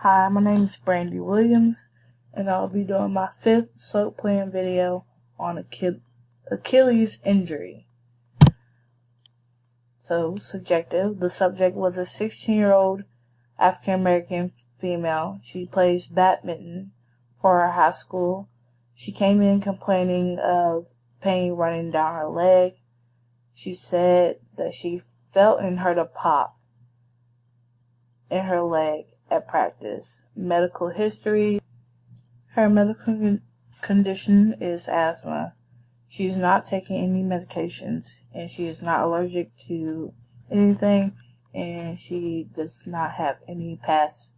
Hi, my name is Brandy Williams, and I'll be doing my 5th slope plan video on Achilles injury. So, subjective. The subject was a 16-year-old African-American female. She plays badminton for her high school. She came in complaining of pain running down her leg. She said that she felt and heard a pop in her leg at practice. Medical history. Her medical condition is asthma. She is not taking any medications, and she is not allergic to anything, and she does not have any past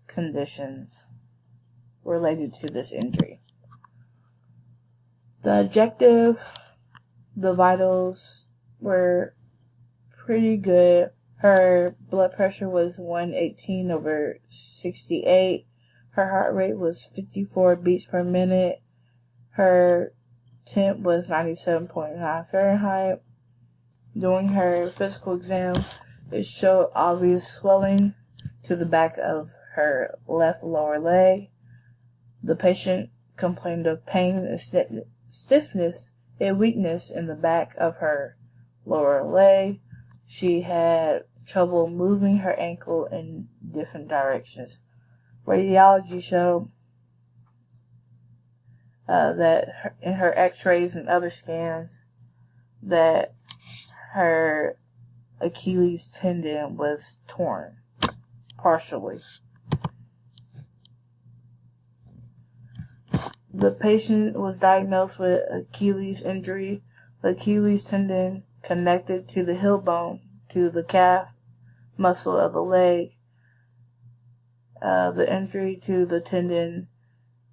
conditions related to this injury. The objective, the vitals were pretty good. Her blood pressure was 118/68. Her heart rate was 54 beats per minute. Her temp was 97.9 Fahrenheit. During her physical exam, it showed obvious swelling to the back of her left lower leg. The patient complained of pain and stiffness and weakness in the back of her lower leg. She had trouble moving her ankle in different directions. Radiology showed that in her x-rays and other scans that her Achilles tendon was torn partially. The patient was diagnosed with Achilles injury. The Achilles tendon connected to the heel bone to the calf muscle of the leg. The injury to the tendon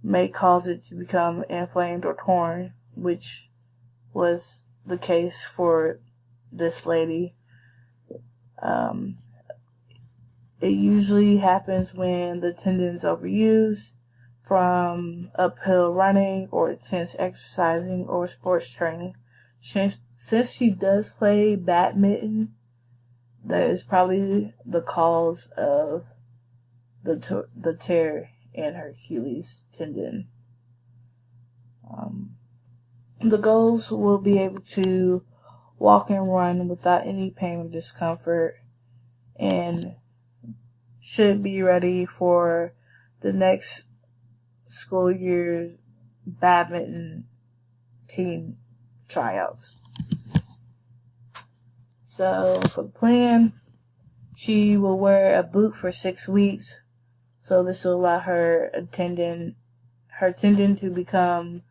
may cause it to become inflamed or torn, which was the case for this lady. It usually happens when the tendon is overused from uphill running or intense exercising or sports training. Since she does play badminton, that is probably the cause of the tear in her Achilles tendon. The goals will be able to walk and run without any pain or discomfort, and should be ready for the next school year's badminton team tryouts. So for the plan, she will wear a boot for 6 weeks. So this will allow her tendon to become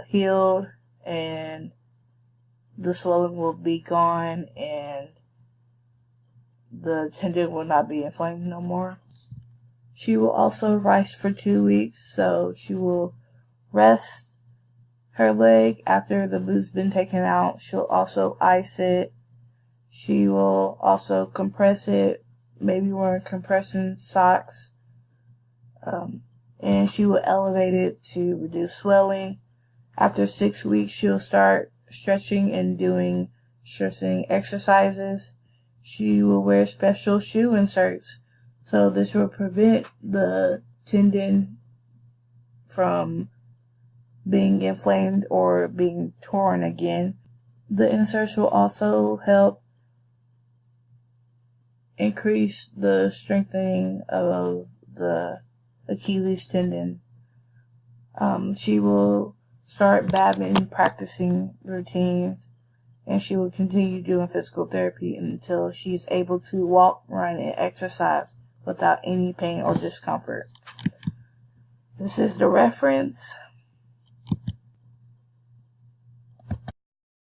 healed, and the swelling will be gone, and the tendon will not be inflamed no more. She will also rest for 2 weeks, so she will rest her leg after the boot's been taken out. She'll also ice it. She will also compress it, maybe wear compressing socks, and she will elevate it to reduce swelling. After 6 weeks, she'll start stretching and doing stretching exercises. She will wear special shoe inserts, so this will prevent the tendon from being inflamed or being torn again. The inserts will also help increase the strengthening of the Achilles tendon. She will start badminton practicing routines, and she will continue doing physical therapy until she's able to walk, run, and exercise without any pain or discomfort. This is the reference.